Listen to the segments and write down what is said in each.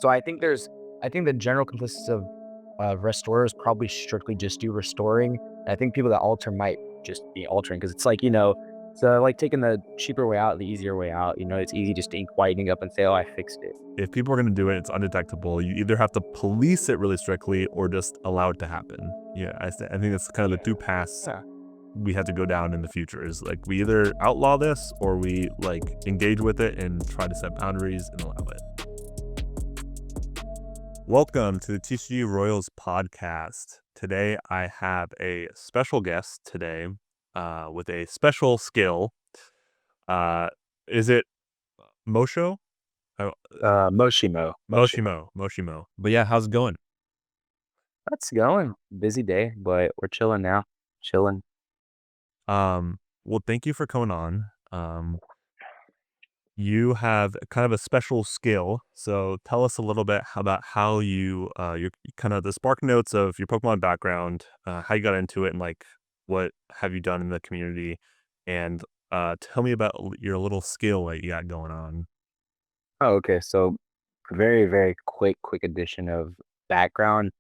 So I think the general consensus of restorers probably strictly just do restoring. And I think people that alter might just be altering because it's like, so like taking the cheaper way out, the easier way out. It's easy just to ink whitening up and say, oh, I fixed it. If people are going to do it, it's undetectable. You either have to police it really strictly or just allow it to happen. Yeah, I think that's kind of the two paths Yeah. we have to go down in the future. Is like we either outlaw this or we like engage with it and try to set boundaries and allow it. Welcome to the TCG Royals podcast. Today I have a special guest today with a special skill. Is it Mosho? Oh, Moshimo. Moshimo. But yeah, how's it going? That's going. Busy day, but we're chilling now. Chilling. Well, thank you for coming on. You have kind of a special skill, so tell us a little bit about how your kind of the spark notes of your Pokemon background, how you got into it, and like what have you done in the community, and tell me about your little skill that you got going on. Oh, okay. So very, very quick addition of background.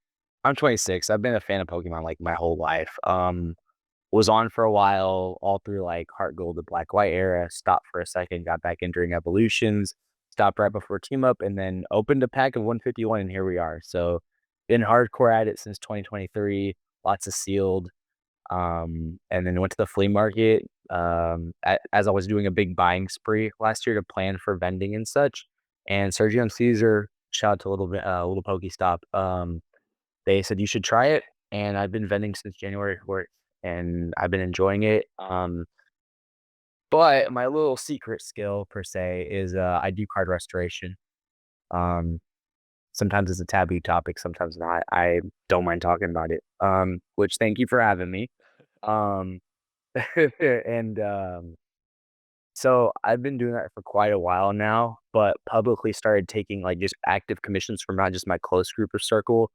I'm 26. I've been a fan of Pokemon like my whole life. Was on for a while, all through like Heart Gold, the Black White era. Stopped for a second, got back in during Evolutions. Stopped right before Team Up, and then opened a pack of 151, and here we are. So been hardcore at it since 2023. Lots of sealed. And then went to the flea market. As I was doing a big buying spree last year to plan for vending and such. And Sergio and Caesar, shout out to little Pokestop. They said you should try it, and I've been vending since January 4th, and I've been enjoying it. But my little secret skill per se is I do card restoration. Um, Sometimes it's a taboo topic, sometimes not. I don't mind talking about it. Which thank you for having me. Um, and so I've been doing that for quite a while now, but publicly started taking like just active commissions from not just my close group or circle.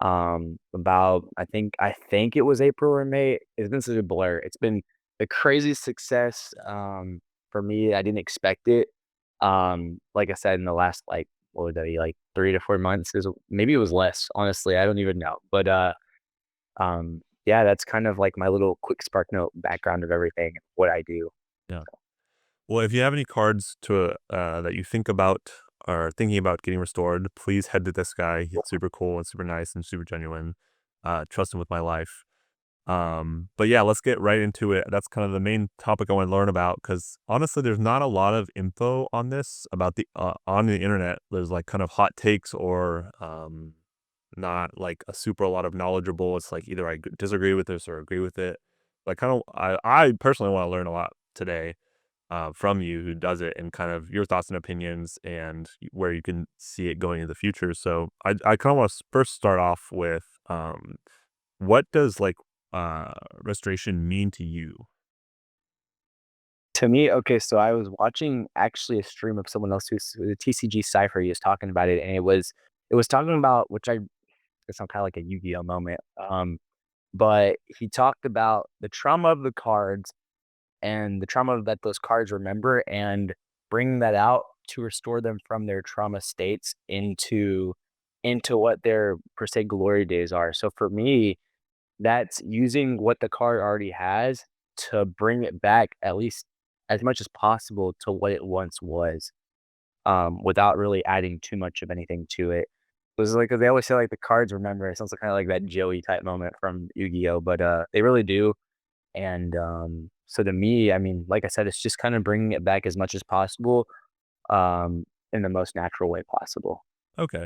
About I think it was April or May. It's been such a blur. It's been the craziest success for me. I didn't expect it. Like I said, in the last like what would that be, like 3 to 4 months? Maybe it was less, honestly. I don't even know. But yeah, that's kind of like my little quick spark note background of everything, what I do. Yeah. Well, if you have any cards to that you think about or thinking about getting restored, please head to this guy. He's super cool and super nice and super genuine. Trust him with my life. But yeah, let's get right into it. That's kind of the main topic I want to learn about because honestly, there's not a lot of info on this about the on the internet. There's like kind of hot takes or not like a super a lot of knowledgeable. It's like either disagree with this or agree with it. Like kind of, I personally want to learn a lot today from you who does it and kind of your thoughts and opinions and where you can see it going in the future. So I kind of want to first start off with what does like restoration mean to you? To me, okay, so I was watching actually a stream of someone else who's the TCG Cypher. He was talking about it, and it was talking about, which I it's some kind of like a Yu-Gi-Oh moment. But he talked about the trauma of the cards and the trauma that those cards remember, and bringing that out to restore them from their trauma states into what their per se glory days are. So for me, that's using what the card already has to bring it back at least as much as possible to what it once was, without really adding too much of anything to it. It was like, 'cause they always say like the cards remember. It sounds kind of like that Joey type moment from Yu-Gi-Oh, but they really do. And so to me, I mean, like I said, it's just kind of bringing it back as much as possible, in the most natural way possible. Okay.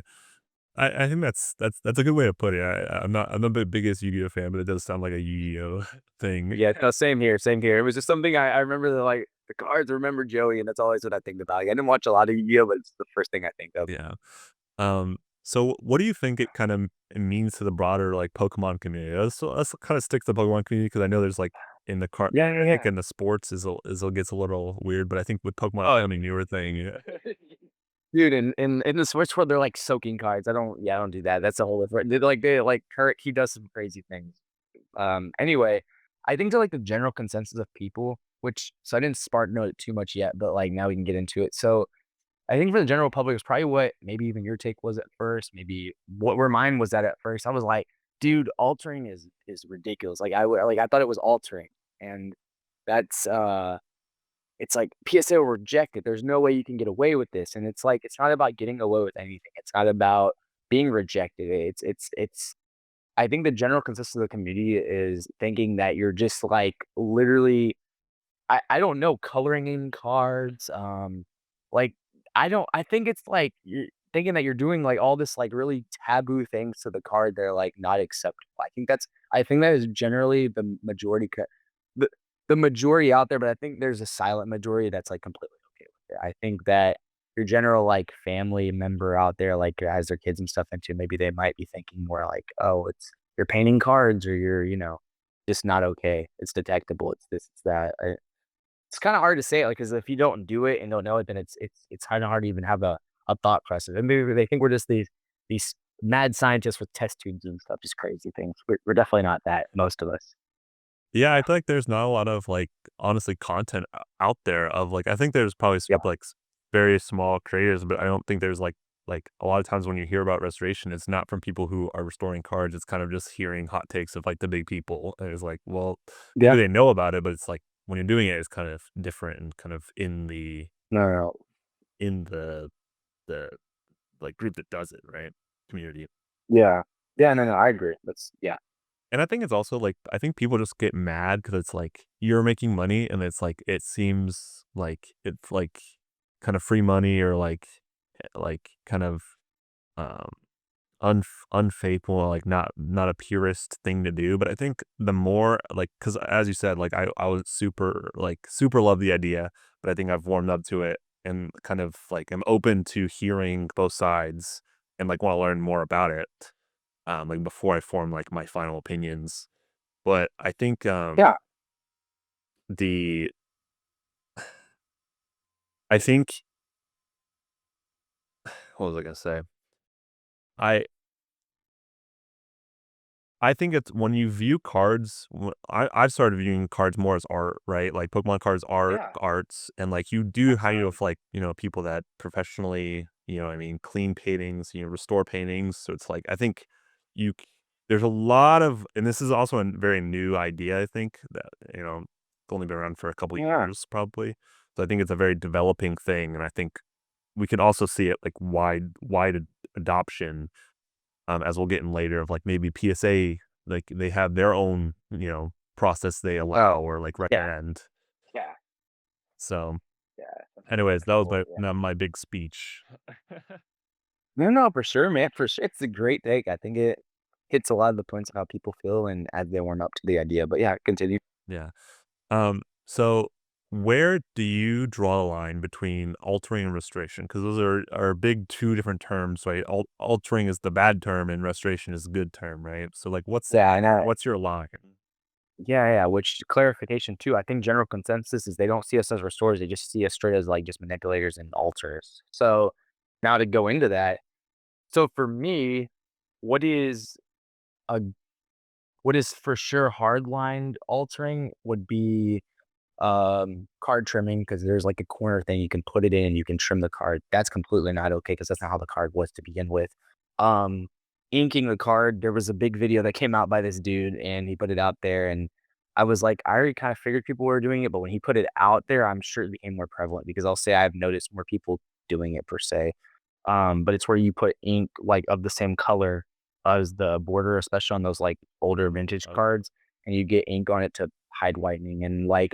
I think that's a good way to put it. I'm not the biggest Yu-Gi-Oh fan, but it does sound like a Yu-Gi-Oh thing. Yeah, no, same here, same here. It was just something I remember that, like, the cards remember Joey, and that's always what I think about. Like, I didn't watch a lot of Yu-Gi-Oh, but it's the first thing I think of. Yeah. So what do you think it kind of it means to the broader like Pokemon community? Let's kind of stick to the Pokemon community because I know there's like in the car Yeah, yeah, I think yeah. in the sports gets a little weird, but I think with Pokemon it's Oh, kind of a newer thing. Yeah. dude, in the Switch world, they're, like, soaking cards. I don't do that. That's a whole different Kurt, he does some crazy things. Anyway, I think to, like, the general consensus of people, which so I didn't spark note it too much yet, but, like, now we can get into it. So I think for the general public, it's probably what maybe even your take was at first, maybe what where mine was at first. I was like, "Dude, altering is ridiculous." Like, I thought it was altering, and that's, it's like PSA will reject it. There's no way you can get away with this, and it's like, it's not about getting away with anything. It's not about being rejected. It's I think the general consensus of the community is thinking that you're just, like, literally I don't know, coloring in cards, like, I think it's like you're thinking that you're doing, like, all this, like, really taboo things to the card, they're, like, not acceptable. I think that is generally the majority the the majority out there, but I think there's a silent majority that's, like, completely okay with it. I think that your general, like, family member out there, like, has their kids and stuff into, maybe they might be thinking more like, "Oh, it's you're painting cards or you're, just not okay. It's detectable. It's this, it's that." It's kinda hard to say, like, because if you don't do it and don't know it, then it's kinda hard to even have a thought process, and maybe they think we're just these mad scientists with test tubes and stuff, just crazy things. We're definitely not that, most of us. Yeah, I feel like there's not a lot of, like, honestly, content out there of, like I think there's probably Yep. very small creators, but I don't think there's, like, a lot of times when you hear about restoration, it's not from people who are restoring cards, it's kind of just hearing hot takes of, like, the big people, and it's like, well, Yeah. maybe they know about it, but it's like, when you're doing it, it's kind of different and kind of No, no, no. in the, like, group that does it, right? Community. Yeah. Yeah, no, no, I agree. That's yeah. And I think it's also, like I think people just get mad because it's like, you're making money, and it's like, it seems like it's, like, kind of free money or, like, kind of, um, unfaithful, like, not a purist thing to do, but I think the more like because as you said, like, I was super love the idea, but I think I've warmed up to it and kind of, like, I'm open to hearing both sides and, like, wanna learn more about it, like, before I form, like, my final opinions. But I think, Yeah. the I think what was I gonna say? I I think it's when you view cards, I've started viewing cards more as art, right? Like Pokemon cards are Yeah. arts, and like you do hang out Absolutely. with like people that professionally, what I mean, clean paintings, restore paintings. So it's like I think you c- there's a lot of, and this is also a very new idea. I think that it's only been around for a couple Yeah. years probably. So I think it's a very developing thing, and I think we can also see it like wide adoption, as we'll get in later of like maybe PSA, like they have their own, process they allow Oh, or like yeah. recommend. Yeah. So, Yeah. That's anyways, that's that was cool, yeah. my big speech. No, no, for sure, man, for sure. It's a great take. I think it hits a lot of the points of how people feel and as they warm up to the idea, but yeah, continue. Yeah. So where do you draw the line between altering and restoration? Because those are big two different terms, right? Altering is the bad term, and restoration is the good term, right? So like, Yeah, and what's your line? yeah, yeah, which clarification too, I think general consensus is they don't see us as restorers, they just see us straight as, like, just manipulators and alters. So, now to go into that, so for me, what is a what is for sure hardlined altering would be card trimming because there's like a corner thing you can put it in, you can trim the card. That's completely not okay because that's not how the card was to begin with. Um, Inking the card, there was a big video that came out by this dude and he put it out there and I was like, I already kind of figured people were doing it, but when he put it out there, I'm sure it became more prevalent because I'll say I've noticed more people doing it per se. But it's where you put ink like of the same color as the border, especially on those like older vintage Okay. cards, and you get ink on it to hide whitening. And like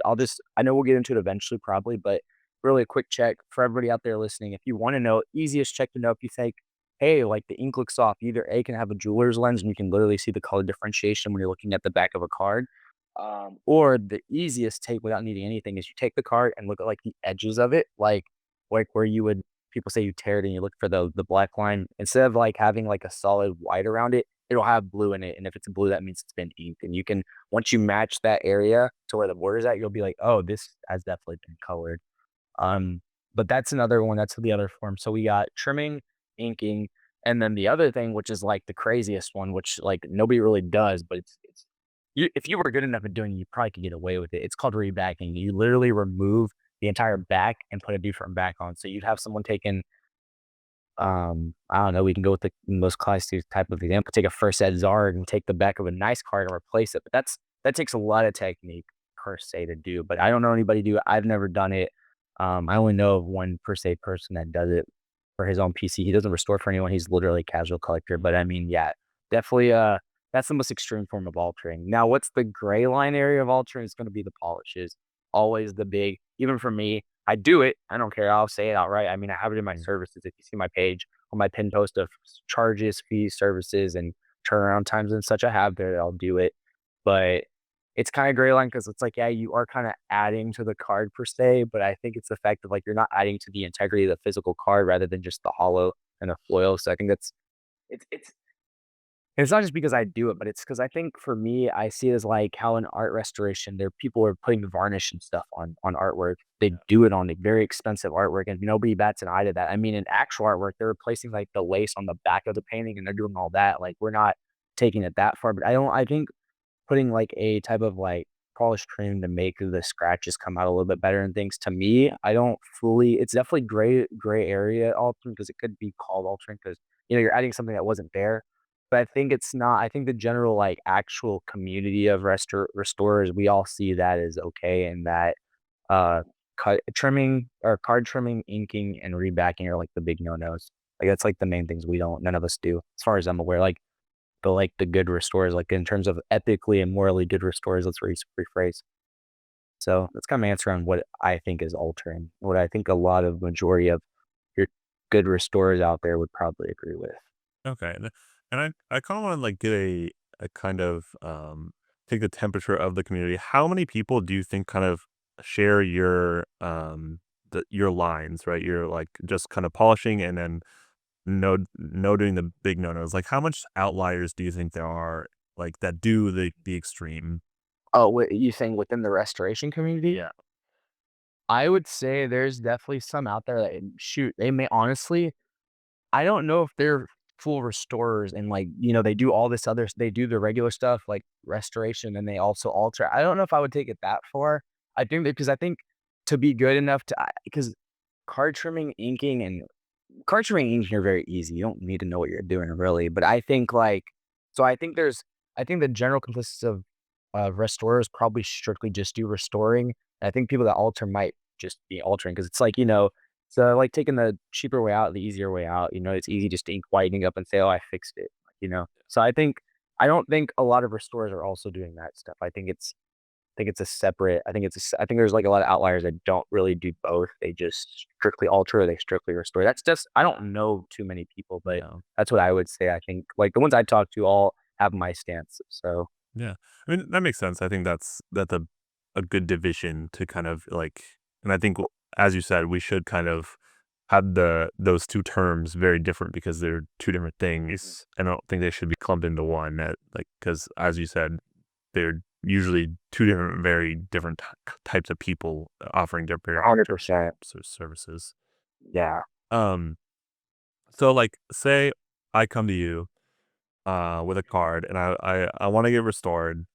I know we'll get into it eventually probably, but really a quick check for everybody out there listening. If you want to know, easiest check to know if you think, hey, like the ink looks off, either A can have a jeweler's lens and you can literally see the color differentiation when you're looking at the back of a card. Or the easiest take without needing anything is you take the card and look at like the edges of it, like where you would people say you tear it and you look for the black line. Instead of, like, having, like, a solid white around it, it'll have blue in it, and if it's blue, that means it's been inked, and you can once you match that area to where the border's at, you'll be like, "Oh, this has definitely been colored." Um, but that's another one, that's the other form. So we got trimming, inking, and then the other thing, which is, like, the craziest one, which, like, nobody really does, but it's you if you were good enough at doing it, you probably could get away with it. It's called rebacking. You literally remove the entire back and put a different back on. So you'd have someone taking I don't know, we can go with the most classic type of example, take a first ed Zard and take the back of a nice card and replace it, but that takes a lot of technique per se to do, but I don't know anybody do it. I've never done it. I only know of one per se person that does it for his own PC. He doesn't restore for anyone. He's literally a casual collector, but I mean, yeah, definitely, that's the most extreme form of altering. Now, what's the gray line area of altering? Is gonna be the polishes. Always the big even for me, I do it. I don't care. I'll say it outright. I mean, I have it in my Mm. services. If you see my page on my pin post of charges, fees, services, and turnaround times and such, I have there. I'll do it. But it's kind of gray line because it's like, yeah, you are kind of adding to the card per se, but I think it's the fact of like you're not adding to the integrity of the physical card rather than just the hollow and the foil. So I think that's it's and it's not just because I do it, but it's because I think for me, I see it as like how in art restoration, there people are putting varnish and stuff on artwork. They Yeah. do it on like very expensive artwork, and nobody bats an eye to that. I mean, in actual artwork, they're replacing like the lace on the back of the painting, and they're doing all that. Like we're not taking it that far, but I don't. I think putting like a type of like polished cream to make the scratches come out a little bit better and things. To me, I don't fully. It's definitely gray area altering because it could be called altering because you're adding something that wasn't there. But I think it's not. I think the general like actual community of restorers, we all see that as okay, and that uh cut trimming or card trimming, inking, and rebacking are like the big no nos. Like that's like the main things we don't. None of us do, as far as I'm aware. Like the good restorers, like in terms of ethically and morally good restorers, let's rephrase. So that's kind of my answer on what I think is altering. What I think a lot of majority of your good restorers out there would probably agree with. Okay, and I kind of want to like get a kind of take the temperature of the community. How many people do you think kind of share your your lines, right? You're like just kind of polishing and then no doing the big no nos. Like how much outliers do you think there are like that do the extreme? Oh, what you saying within the restoration community? Yeah. I would say there's definitely some out there that shoot, they may honestly I don't know if they're full restorers and, like, they do all this other they do the regular stuff, like restoration, and they also alter. I don't know if I would take it that far. I think that because I think to be good enough to because card trimming, inking, and card trimming and inking are very easy. You don't need to know what you're doing really, but I think, like so I think the general consensus of, restorers probably strictly just do restoring. I think people that alter might just be altering because it's like, so, like, taking the cheaper way out, the easier way out, it's easy just to ink whitening up and say, "Oh, I fixed it," So I don't think a lot of restorers are also doing that stuff. I think it's a separate I think it's a s I think there's, like, a lot of outliers that don't really do both. They just strictly alter or they strictly restore. That's just I don't know too many people, but Yeah. that's what I would say. I think, like, the ones I talk to all have my stance, so Yeah. I mean, that makes sense. I think that's a good division to kind of like, and I think as you said, we should kind of have those two terms very different because they're two different Mhm. things. I don't think they should be clumped into one. Like because as you said, they're usually two different, very different types of people offering very different 100%. services. Yeah. Um. So like, say I come to you with a card and I want to get restored.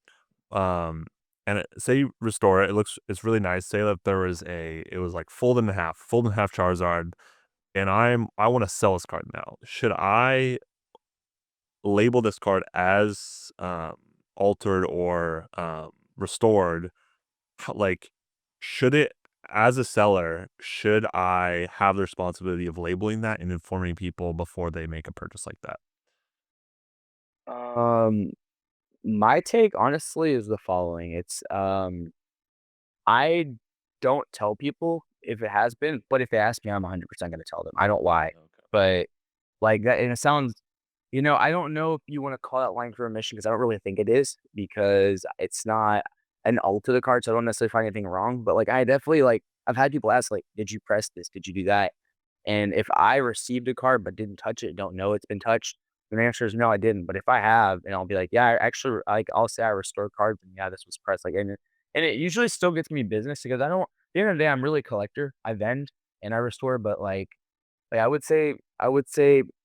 And say you restore it, it's really nice. Say that there was it was like fold in half Charizard, and I want to sell this card now. Should I label this card as altered or restored? Like, should it as a seller, should I have the responsibility of labeling that and informing people before they make a purchase like that? Um, my take, honestly, is the following. I don't tell people if it has been, but if they ask me, I'm 100% gonna tell them. I don't lie. Okay. But, like, that and it sounds I don't know if you wanna call that line for omission because I don't really think it is because it's not an ult to the card, so I don't necessarily find anything wrong, but, like, I definitely, like I've had people ask, like, "Did you press this? Did you do that?" And if I received a card but didn't touch it, don't know it's been touched, then the answer is no, I didn't. But if I have, and I'll be like, yeah, I actually, like, I'll say I restored cards, and yeah, this was pressed. Like, and it usually still gets me business because I don't. At the end of the day, I'm really a collector. I vend and I restore, but like I would say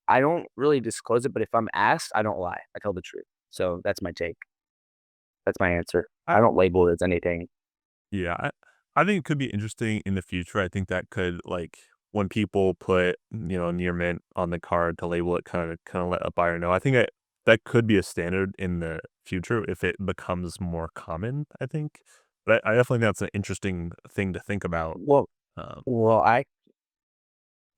I don't really disclose it. But if I'm asked, I don't lie. I tell the truth. So that's my take. That's my answer. I, I don't label it as anything. yeah, I think it could be interesting in the future. I think that could like when people put, near mint on the card to label it, kind of let a buyer know. I think that could be a standard in the future if it becomes more common, I think. But I definitely think that's an interesting thing to think about. Well Um, well, I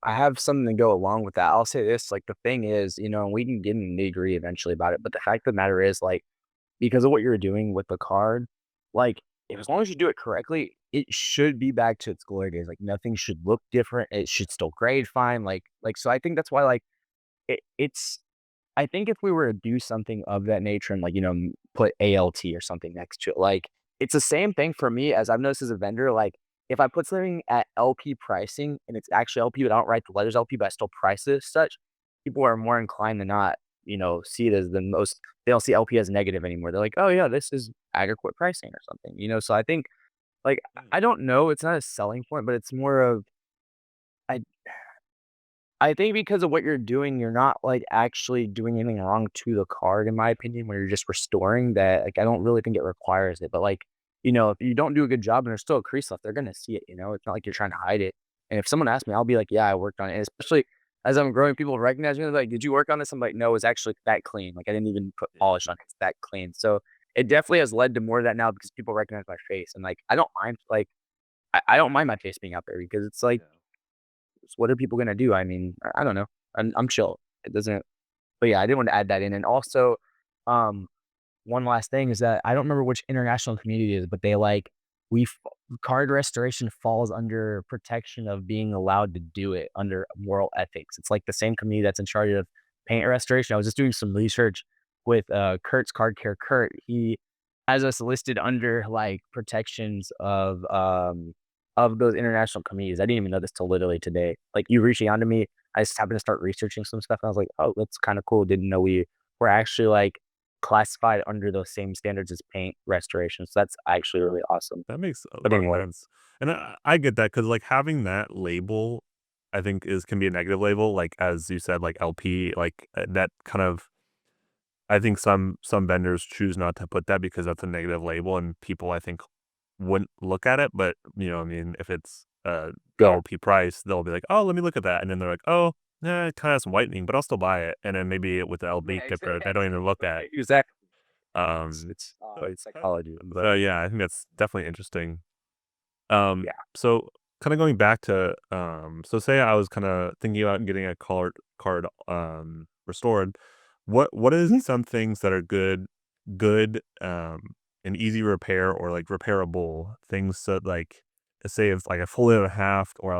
have something to go along with that. I'll say this, like, the thing is, and we can get in the nitty-gritty eventually about it, but the fact of the matter is, like, because of what you're doing with the card, like, if as long as you do it correctly, it should be back to its glory days. Like, nothing should look different. It should still grade fine. So I think that's why, like, it's I think if we were to do something of that nature and, like, put ALT or something next to it, like, it's the same thing for me as I've noticed as a vendor, like, if I put something at LP pricing and it's actually LP, but I don't write the letters LP, but I still price it as such, people are more inclined to not, see it as the most they don't see LP as negative anymore. They're like, "Oh, yeah, this is adequate pricing," or something, So I think, like, I don't know, it's not a selling point, but it's more of I I think because of what you're doing, you're not, like, actually doing anything wrong to the card, in my opinion, where you're just restoring that, like, I don't really think it requires it, but, like, if you don't do a good job and there's still a crease left, they're gonna see it. It's not like you're trying to hide it, and if someone asks me, I'll be like, "Yeah, I worked on it," and especially as I'm growing, people recognize me, they're like, "Did you work on this?" I'm like, "No, it's actually that clean, like, I didn't even put yeah, polish on it, it's that clean," so, it definitely has led to more of that now because people recognize my face, and, like, I don't mind, like, I don't mind my face being out there because it's like, yeah. what are people gonna do? I mean, I don't know. I'm chill. It doesn't but yeah, I did want to add that in, and also, um, one last thing is that I don't remember which international community it is, but they like we f card restoration falls under protection of being allowed to do it under moral ethics. It's like the same community that's in charge of paint restoration. I was just doing some research with, Kurt's Card Care. Kurt, he has us listed under, like, protections of those international communities. I didn't even know this till literally today. Like, you reaching out to me, I just happened to start researching some stuff, and I was like, "Oh, that's kinda cool. Didn't know we were actually, like, classified under those same standards as paint restoration." So that's actually really awesome. That makes a But lot of anyway, sense. And I get that because like having that label, I think is can be a negative label. Like as you said, like LP, like that kind of. I think some vendors choose not to put that because that's a negative label, and people I think wouldn't look at it. But I mean, if it's yeah. LP price, they'll be like, oh, let me look at that, and then they're like, oh, yeah, it kind of has some whitening, but I'll still buy it. And then maybe with the LP Yeah, sticker, they don't even look at. exactly. It's Um, it's, so, it's psychology, but so yeah, I think that's definitely interesting. yeah. So kinda going back to, so say I was kinda thinking about getting a card, restored. What is Mhm. some things that are good, and easy repair or, like, repairable things that, like, say if, like, I folded it in half or,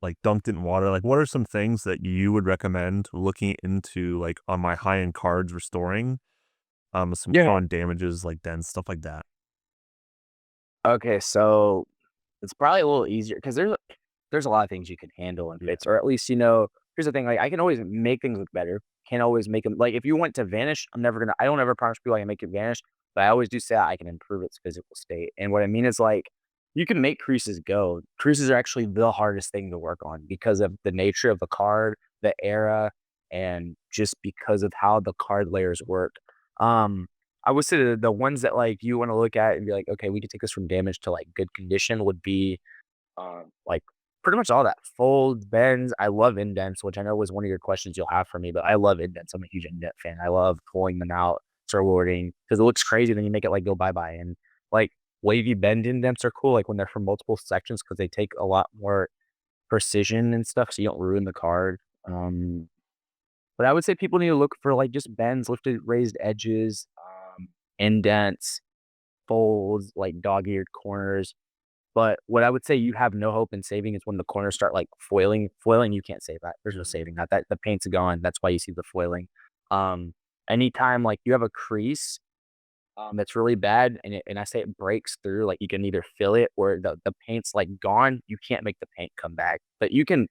like, dunked it in water, like, what are some things that you would recommend looking into, like, on my high-end cards restoring, some Yeah. common damages, like dents, stuff like that? Okay, so it's probably a little easier because there's a lot of things you can handle and Yeah. fix, or at least, here's the thing, like, I can always make things look better. Can't always make them like, if you want to vanish, I don't ever promise people I can make it vanish, but I always do say I can improve its physical state, and what I mean is, like, you can make creases go. Creases are actually the hardest thing to work on because of the nature of the card, the era, and just because of how the card layers work. Um, I would say the ones that, like, you wanna look at and be like, "Okay, we could take this from damage to, like, good condition," would be, like, pretty much all that. Folds, bends. I love indents, which I know was one of your questions you'll have for me, but I love indents. I'm a huge indent fan. I love pulling them out, rewarding because it looks crazy, then you make it, like, go bye-bye, and, like, wavy bend indents are cool, like, when they're from multiple sections because they take a lot more precision and stuff so you don't ruin the card. But I would say people need to look for, like, just bends, lifted, raised edges, indents, folds, like dog-eared corners. But what I would say you have no hope in saving is when the corners start, like, foiling. Foiling, you can't save that. There's no saving that. The paint's gone. That's why you see the foiling. Um, anytime, like, you have a crease that's really bad, and I say it breaks through, like, you can either feel it or the paint's, like, gone, you can't make the paint come back. But you can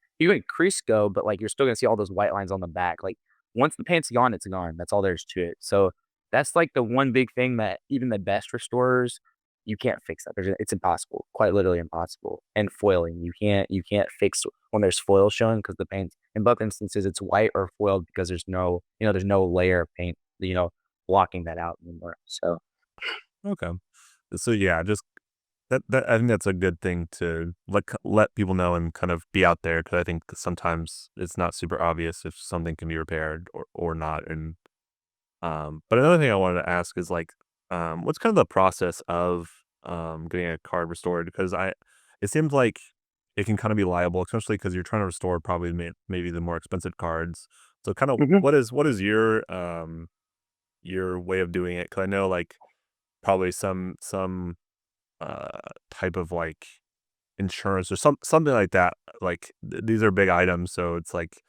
crease go, but, like, you're still gonna see all those white lines on the back. Like, once the paint's gone, it's gone. That's all there is to it. So, that's, like, the one big thing that even the best restorers, you can't fix that. It's impossible, quite literally impossible. And foiling, you can't fix when there's foil showing because the paint in both instances, it's white or foiled because there's no layer of paint, blocking that out anymore. So Okay. So yeah, just I think that's a good thing to let people know and kind of be out there because I think sometimes it's not super obvious if something can be repaired or not. And but another thing I wanted to ask is like, what's kind of the process of getting a card restored? Because it seems like it can kind of be liable, especially because you're trying to restore probably maybe the more expensive cards. So kind of Mhm. what is your way of doing it? Because I know like probably some uh type of like insurance or something like that. Like these are big items, so it's like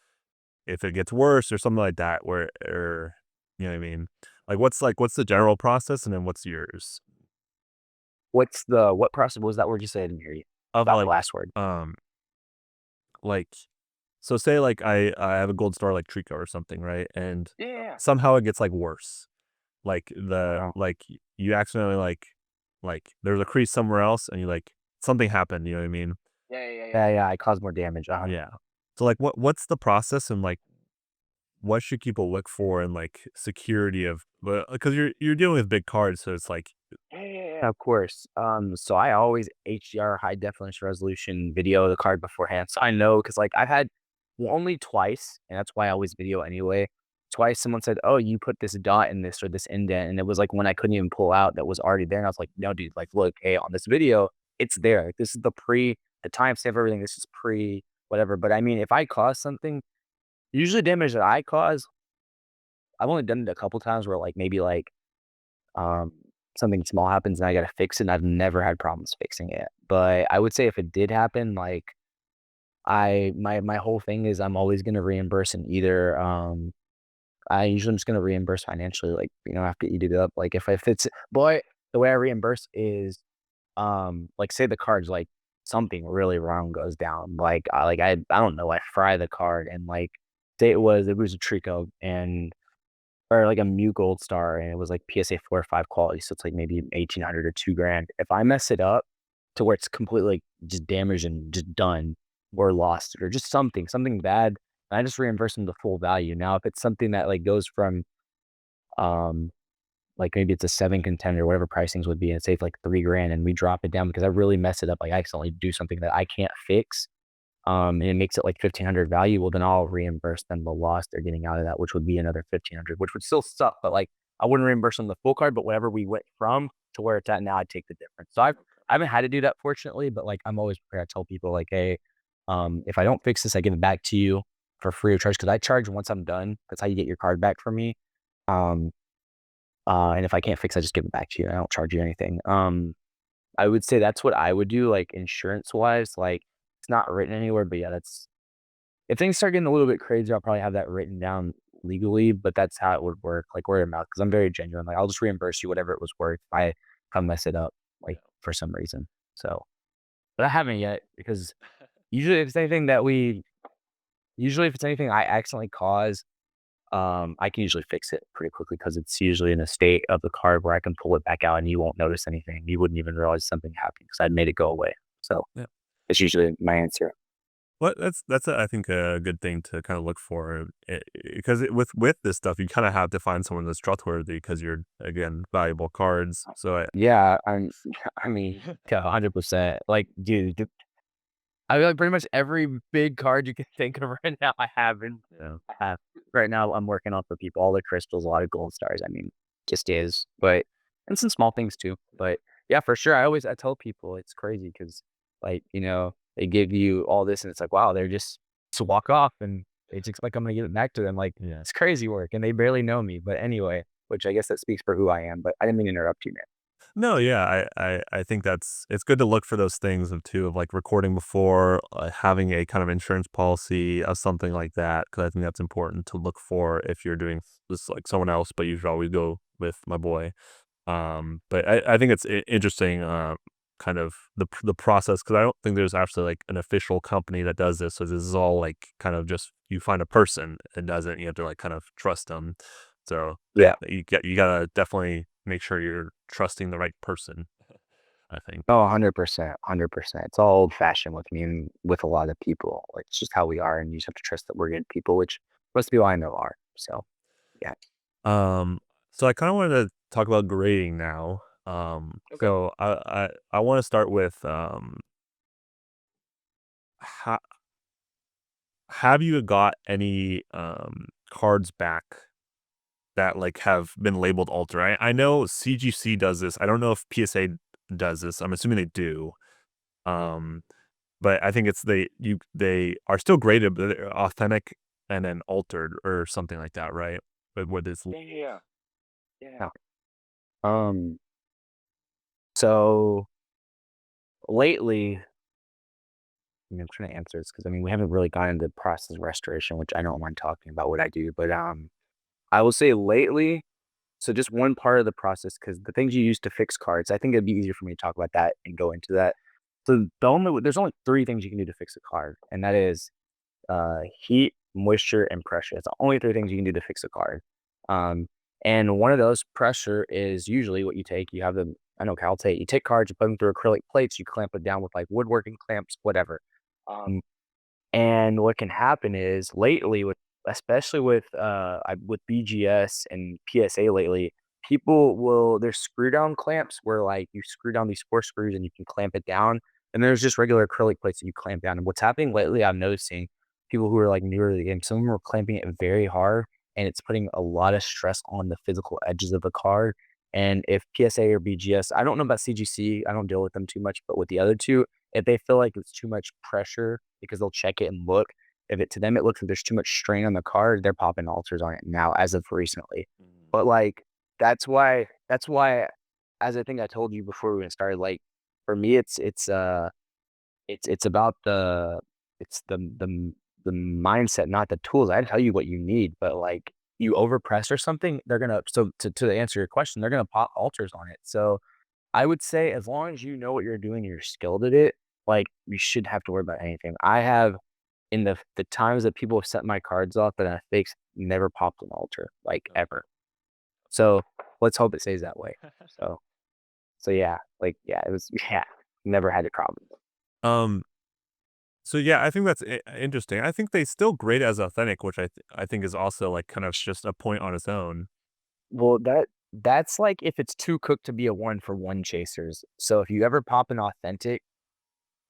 if it gets worse or something like that, where or you know what I mean? What's the general process, and then what's yours What process was that word you said? I didn't hear you. of About the last word. um like so say like I have a gold star like Trico or something, right? And Yeah. somehow it gets like worse. Like Oh, the no. like you accidentally like there's a crease somewhere else, and you like something happened. You know what I mean? Yeah, I caused more damage, Yeah. So like what's the process and like what should people look for in like security of because you're dealing with big cards, so it's like Yeah, of course. So I always HDR high definition resolution video the card beforehand. So I know because like I've had only twice, and that's why I always video anyway. Twice someone said, "Oh, you put this dot in this or this indent," and it was like when I couldn't even pull out that was already there. And I was like, "No, dude, like look, hey, on this video, it's there. Like, this is the timestamp, everything. This is pre whatever." But I mean, if I cause something, usually damage that I cause, I've only done it a couple times where like maybe like um, something small happens and I gotta fix it, and I've never had problems fixing it. But I would say if it did happen, like my whole thing is I'm always gonna reimburse in either I usually am just gonna reimburse financially, like, after you eat it up. Like if it's but the way I reimburse is like say the card's like something really wrong goes down. I don't know, I fry the card and like say it was a Trico and or like a Mu Gold Star, and it was like PSA 4 or 5 quality, so it's like maybe 1,800 or 2 grand. If I mess it up to where it's completely, like, just damaged and just done or lost or just something bad, I just reimburse them the full value. Now, if it's something that, like, goes from, um, like, maybe it's a 7 contender, whatever pricings would be, and say it's like 3 grand and we drop it down because I really mess it up, like, I accidentally do something that I can't fix, and it makes it like 1,500 value, well, then I'll reimburse them the loss they're getting out of that, which would be another 1,500, which would still suck, but, like, I wouldn't reimburse them the full card, but whatever we went from to where it's at now, I'd take the difference. So I haven't had to do that fortunately, but, like, I'm always prepared. I tell people, like, "Hey, if I don't fix this, I give it back to you for free of charge because I charge once I'm done. That's how you get your card back from me. Um, and if I can't fix, I just give it back to you. I don't charge you anything. I would say that's what I would do, like, insurance-wise, like, it's not written anywhere, but yeah, that's if things start getting a little bit crazy, I'll probably have that written down legally, but that's how it would work, like, word of mouth, because 'cause I'm very genuine, like, I'll just reimburse you whatever it was worth if I mess it up, like, for some reason, so but I haven't yet because usually if it's anything that we usually if it's anything I accidentally cause, I can usually fix it pretty quickly because it's usually in a state of the card where I can pull it back out and you won't notice anything. You wouldn't even realize something happened because 'cause I'd made it go away, so yeah. that's usually my answer. What that's I think a good thing to kind of look for because with this stuff you kind of have to find someone that's trustworthy because you're again valuable cards. So Yeah, I mean, yeah, 100%. Like, dude, I feel like pretty much every big card you can think of right now, I have. Right now, I'm working on for people, all the crystals, a lot of gold stars. I mean, just is, but and some small things too. But yeah, for sure. I tell people it's crazy because, like, they give you all this, and it's like, wow, they're just walk off, and they just expect I'm gonna give it back to them. Like, yeah. it's crazy work, and they barely know me. But anyway, which I guess that speaks for who I am. But I didn't mean to interrupt you, man. No, yeah, I think it's good to look for those things of too of like recording before having a kind of insurance policy of something like that because I think that's important to look for if you're doing this like someone else, but you should always go with my boy. But I think it's interesting, kind of the process because I don't think there's actually like an official company that does this. So this is all like kind of just you find a person and does it. And you have to like kind of trust them. So Yeah. you gotta definitely make sure you're trusting the right person. I think. Oh, 100%, 100%. It's all old-fashioned with me and with a lot of people. Like, it's just how we are, and you just have to trust that we're good people, which most people I know are. So, yeah. Um, so I kind of wanted to talk about grading now. Okay. So I want to start with ha have you got any cards back that like have been labeled alter? I know CGC does this. I don't know if PSA does this. I'm assuming they do. Um, but I think it's they are still graded, but they're authentic and then altered or something like that, right? But with this, Yeah, yeah, yeah. Yeah. Um, so lately, I mean, I'm trying to answer this because I mean we haven't really gotten into process restoration, which I don't mind talking about what I do, but I will say lately, so just one part of the process, because the things you use to fix cards, I think it'd be easier for me to talk about that and go into that. So there's only three things you can do to fix a card, and that is heat, moisture, and pressure. It's the only three things you can do to fix a card. Um, and one of those, pressure, is usually what you take. You have them. I know Cal take. You take cards, you put them through acrylic plates, you clamp it down with like woodworking clamps, whatever. And what can happen is lately with especially with BGS and PSA lately, people will there's screw down clamps where like you screw down these 4 screws and you can clamp it down, and there's just regular acrylic plates that you clamp down. And what's happening lately, I'm noticing people who are like newer to the game, some of them are clamping it very hard, and it's putting a lot of stress on the physical edges of the card. And if PSA or BGS, I don't know about CGC, I don't deal with them too much, but with the other two, if they feel like it's too much pressure because they'll check it and look, if it to them it looks like there's too much strain on the card, they're popping alters on it now as of recently. mm, But, like, that's why as I think I told you before we even started, like, for me, it's about it's the mindset, not the tools. I tell you what you need, but, like, you overpress or something, they're gonna so to answer your question, they're gonna pop alters on it. So I would say as long as you know what you're doing and you're skilled at it, like, you shouldn't have to worry about anything. I have in the times that people have set my cards off that I fakes never popped an altar, like, okay. ever. So, let's hope it stays that way. So yeah, like, yeah, it was yeah, never had a problem. um, so yeah, I think that's interesting. I think they still grade as authentic, which I think is also like kind of just a point on its own. Well, that's like if it's too cooked to be a 1 for 1 chasers. So if you ever pop an authentic,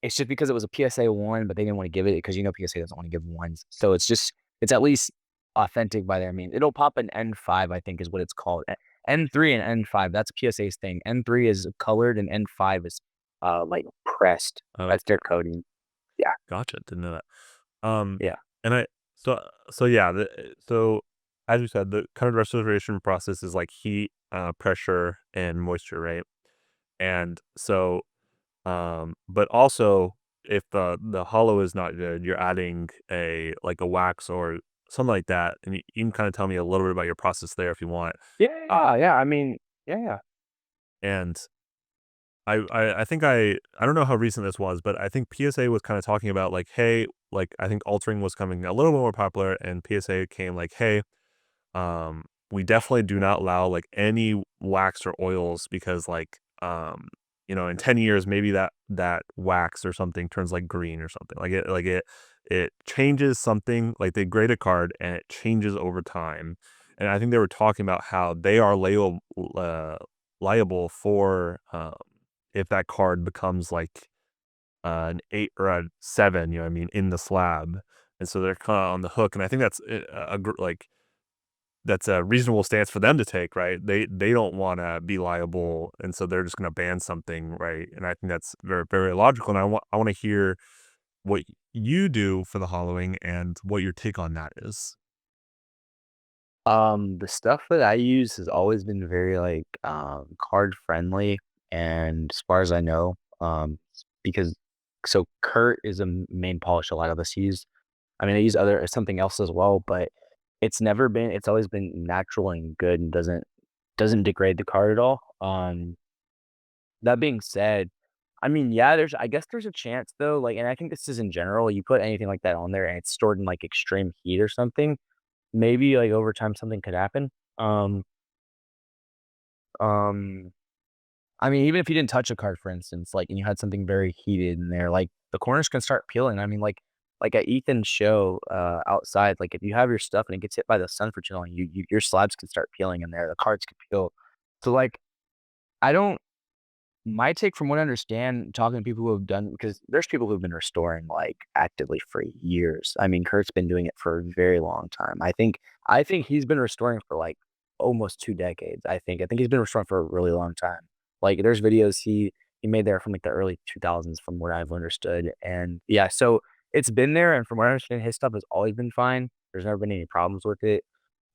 it's just because it was a PSA 1, but they didn't wanna give it because you know PSA doesn't wanna give 1s. So it's at least authentic by their means. It'll pop an N5, I think is what it's called. N3 and N5, that's PSA's thing. N3 is colored and N5 is, like, pressed. That's Okay, their coating. Yeah, gotcha. Didn't know that. Um, yeah. and so so yeah, so as you said, the kind of restoration process is like heat, pressure, and moisture, right? And so, but also if the hollow is not good, you're adding a like a wax or something like that, and you can kind of tell me a little bit about your process there if you want. Yeah, Uh, yeah, yeah, I mean yeah, yeah. and I think I don't know how recent this was, but I think PSA was kind of talking about like, hey, like I think altering was coming a little bit more popular, and PSA came like, hey, we definitely do not allow like any wax or oils because like in 10 years maybe that wax or something turns like green or something. It changes something like they grade a card and it changes over time. And I think they were talking about how they are liable for if that card becomes like an 8 or a 7, you know what I mean, in the slab. And so they're kind of on the hook. And I think that's a reasonable stance for them to take, right? They don't wanna be liable, and so they're just gonna ban something, right? And I think that's very, very logical, and I wanna hear what you do for the hollowing and what your take on that is. The stuff that I use has always been very, like, card friendly, and as far as I know, because so Kurt is a main polish a lot of us use. I mean, I use other something else as well, but it's always been natural and good and doesn't degrade the card at all. That being said, I mean, yeah, I guess there's a chance though, like, and I think this is in general, you put anything like that on there and it's stored in like extreme heat or something, maybe like over time something could happen. Um, um, I mean, even if you didn't touch a card, for instance, like, and you had something very heated in there, like the corners can start peeling. I mean, like at Ethan's show, outside, like if you have your stuff and it gets hit by the sun for too long, your slabs can start peeling in there. The cards can peel. So like I don't my take from what I understand, talking to people who have done because there's people who've been restoring, like, actively for years. I mean, Kurt's been doing it for a very long time. I think he's been restoring for, like, almost 2 decades, I think he's been restoring for a really long time. Like, there's videos he made there from, like, the early 2000s from what I've understood, and yeah, so it's been there, and from what I understand, his stuff has always been fine. There's never been any problems with it.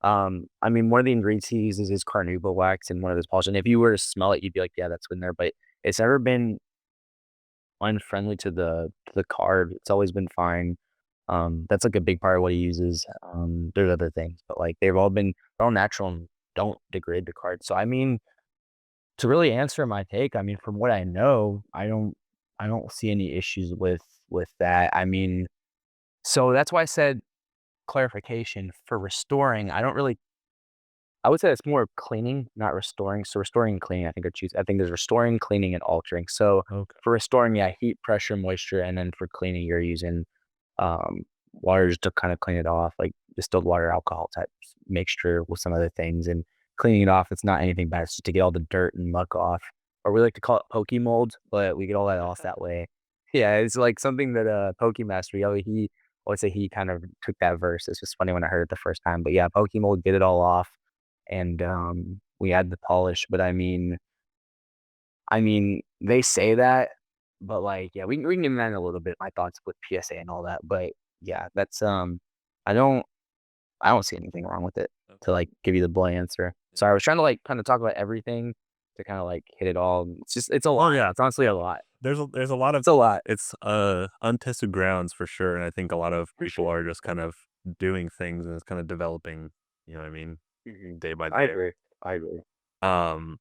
I mean, one of the ingredients he uses is carnauba wax in one of his polishes, and if you were to smell it, you'd be like, "Yeah, that's in there," but it's never been unfriendly to the card. It's always been fine. That's, like, a big part of what he uses. There's other things, but, like, they're all natural and don't degrade the card. So, I mean, to really answer my take, I mean, from what I know, I don't see any issues with that. I mean, so that's why I said clarification for restoring. I would say it's more cleaning, not restoring. So restoring and cleaning, I think there's restoring, cleaning, and altering. So Okay. for restoring, yeah, heat, pressure, moisture, and then for cleaning, you're using um, water just to kind of clean it off, like distilled water, alcohol type mixture with some other things. And cleaning it off, it's not anything bad. It's just to get all the dirt and muck off. Or we like to call it poke mold, but we get all that off that way. Yeah, it's like something that Pokemaster, he always say he kind of took that verse. It's just funny when I heard it the first time. But yeah, poke mold, get it all off and, we add the polish, but I mean, they say that, but, like, yeah, we can get into that in a little bit, my thoughts with PSA and all that, but, yeah, I don't I don't see anything wrong with it to, Okay. like, give you the blunt answer. Sorry, I was trying to, like, kinda talk about everything to kinda, like, hit it all. It's a Oh, lot. yeah. It's honestly a lot. There's a lot of It's a lot, it's, untested grounds for sure, and I think a lot of for people sure. are just kind of doing things and it's kinda developing, you know what I mean, Mhm. day by I day. agree. I agree. Um,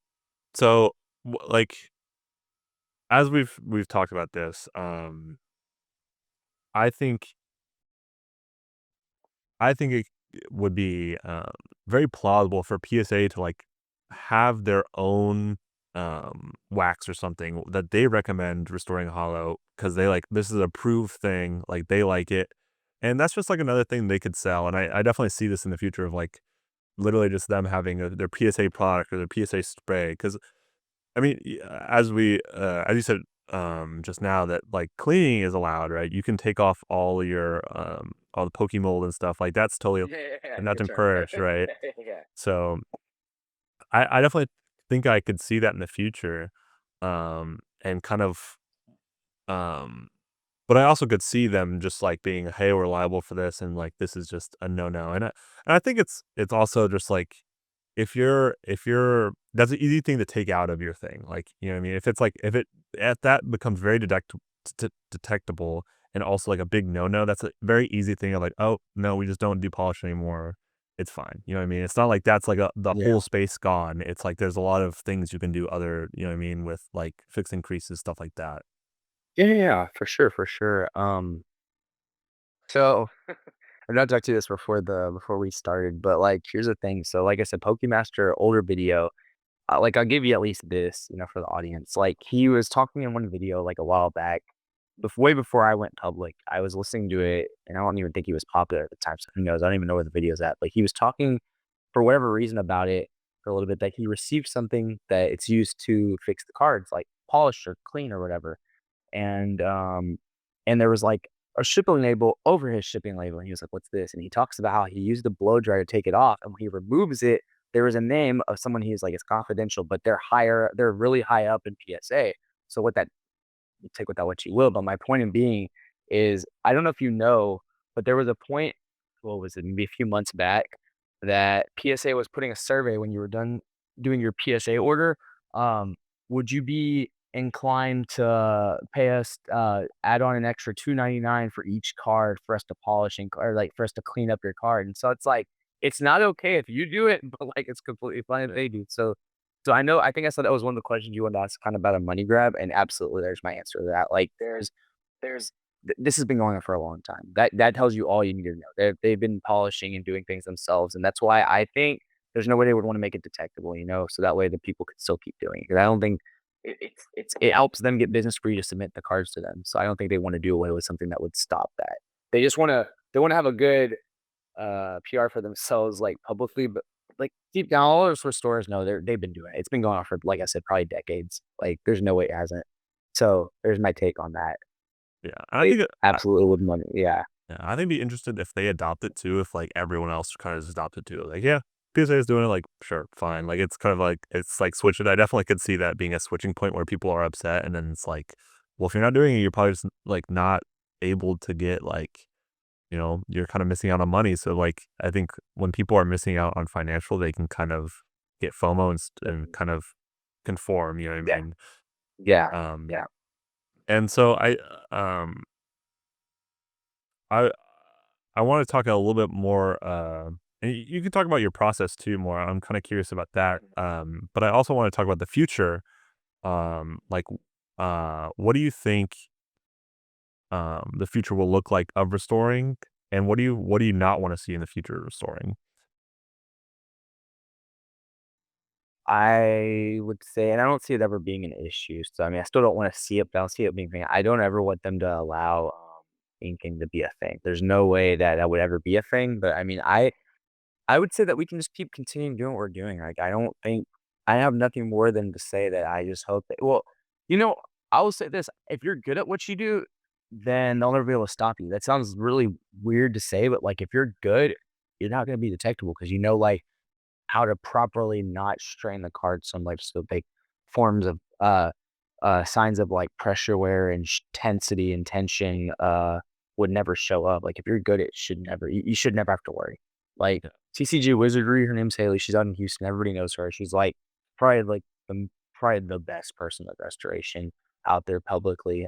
so, like, as we've talked about this, I think it would be, very plausible for PSA to, like, have their own, wax or something that they recommend restoring hollow because they like this is a approved thing, like, they like it, and that's just, like, another thing they could sell, and I definitely see this in the future of, like, literally just them having their PSA product or their PSA spray because I mean, as you said, just now that, like, cleaning is allowed, right? You can take off all the poke mold and stuff, like, that's totally Yeah, and that's good term. encouraged, right? Yeah. So, I definitely think I could see that in the future, and kind of, um but I also could see them just, like, being, "Hey, we're liable for this," and, like, this is just a no-no, and I think it's also just, like, if you're that's an easy thing to take out of your thing, like, you know what I mean? If it's, like if that becomes very detectable and also, like, a big no-no, that's a very easy thing of, like, "Oh, no, we just don't do polish anymore. It's fine." You know what I mean? It's not like that's, like, the Yeah. whole space gone. It's, like, there's a lot of things you can do other you know what I mean, with, like, fixing creases, stuff like that. Yeah, yeah, yeah, for sure, for sure. So I've not talked to you this before we started, but, like, here's the thing. So, like I said, Pokemaster older video, like, I'll give you at least this, for the audience. Like, he was talking in one video, like, a while back, way before I went public. I was listening to it, and I don't even think he was popular at the time, so who knows? I don't even know where the video's at, but he was talking for whatever reason about it for a little bit that he received something that it's used to fix the cards, like polish or clean or whatever. And, and there was, like, a shipping label over his shipping label, and he was like, "What's this?" And he talks about how he used a blow dryer to take it off, and when he removes it, there is a name of someone he's like, "It's confidential," but they're really high up in PSA. So what that take with that what you will, but my point in being is, I don't know if you know, but there was a point, what was it, maybe a few months back, that PSA was putting a survey when you were done doing your PSA order. Would you be inclined to pay us, add on an extra 2.99 for each card for us to polish or like for us to clean up your card? And so it's like, it's not okay if you do it, but like it's completely fine if they do. So I think I said that was one of the questions you wanted to ask kind of about a money grab, and absolutely, there's my answer to that. Like, this has been going on for a long time. That tells you all you need to know. They've been polishing and doing things themselves, and that's why I think there's no way they would want to make it detectable, so that way the people could still keep doing it. 'Cause I don't think it helps them get business free to submit the cards to them. So I don't think they want to do away with something that would stop that. They just want to have a good PR for themselves, like publicly, but like, deep down, all those stores know they've been doing it. It's been going on for, like I said, probably decades. Like, there's no way it hasn't. So, there's my take on that. Yeah, and I They think absolutely wouldn't want it. Yeah. yeah, I think be interested if they adopt it too, if like everyone else kind of just adopted too. Like, yeah, PSA is doing it, like, sure, fine. Like it's kind of like it's like switching. I definitely could see that being a switching point where people are upset, and then it's like, well, if you're not doing it, you're probably just like not able to get like, you're kind of missing out on money. So like I think when people are missing out on financial, they can kind of get FOMO and kind of conform, you know what I Yeah. mean? Yeah. Um Yeah. and so um I I want to talk a little bit more, and you can talk about your process too more. I'm kind of curious about that. But I also want to talk about the future. Like, what do you think the future will look like of restoring, and what do you not want to see in the future of restoring? I would say, and I don't see it ever being an issue. So I mean, I still don't want to see it, but I don't see it being a thing. I don't ever want them to allow inking to be a thing. There's no way that that would ever be a thing. But I mean, I would say that we can just keep continuing doing what we're doing. Like I don't think I have nothing more than to say that I just hope that. Well, you know, I will say this: if you're good at what you do, then they'll never be able to stop you. That sounds really weird to say, but like if you're good, you're not going to be detectable because you know, like how to properly not strain the card so much so big forms of signs of like pressure wear and tensity and tension would never show up. Like if you're good, it should never you should never have to worry. Like Yeah, TCG Wizardry, her name's Haley. She's out in Houston. Everybody knows her. She's like probably like probably the best person at restoration out there publicly.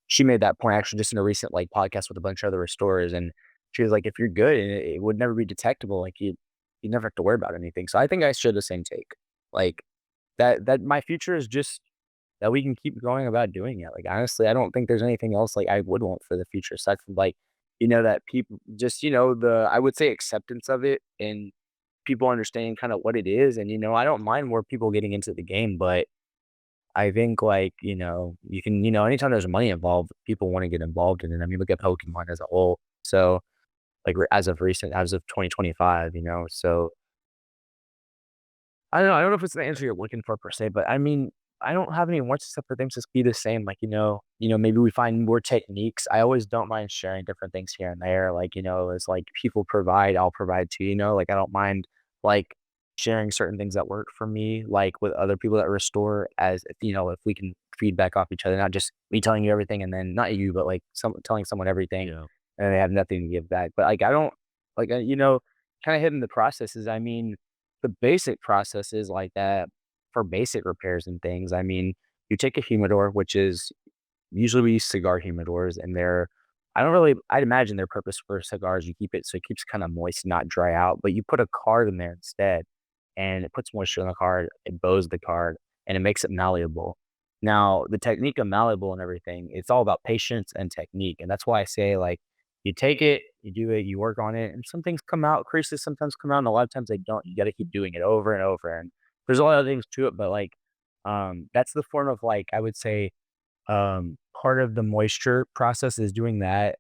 She made that point actually just in a recent, like, podcast with a bunch of other restorers, and she was like, "If you're good, it would never be detectable, like, you never have to worry about anything." So I think I share the same take. Like, that my future is just that we can keep going about doing it. Like, honestly, I don't think there's anything else, like, I would want for the future aside from, like, that people just, the I would say acceptance of it and people understanding kinda what it is, and, I don't mind more people getting into the game, but I think, like, you can anytime there's money involved, people wanna get involved in it. I mean, look at Pokemon as a whole. So, like, as of 2025, so I don't know if it's the answer you're looking for per se, but I mean, I don't have any wants except for things just be the same. Like, maybe we find more techniques. I always don't mind sharing different things here and there. Like, as like people provide, I'll provide too, like I don't mind like sharing certain things that work for me, like with other people that restore as if, if we can feedback off each other, not just me telling you everything and then not you, but like telling someone everything yeah, and they have nothing to give back. But like, I don't like, kind of hidden the processes. I mean, the basic processes like that for basic repairs and things. I mean, you take a humidor, which is usually we use cigar humidors, and I'd imagine their purpose for cigars, you keep it so it keeps kind of moist, not dry out, but you put a card in there instead, and it puts moisture in the card, it bows the card, and it makes it malleable. Now, the technique of malleable and everything, it's all about patience and technique. And that's why I say, like, you take it, you do it, you work on it, and some things come out, creases sometimes come out, and a lot of times they don't. You got to keep doing it over and over. And there's a lot of things to it, but like, that's the form of like, I would say, part of the moisture process is doing that.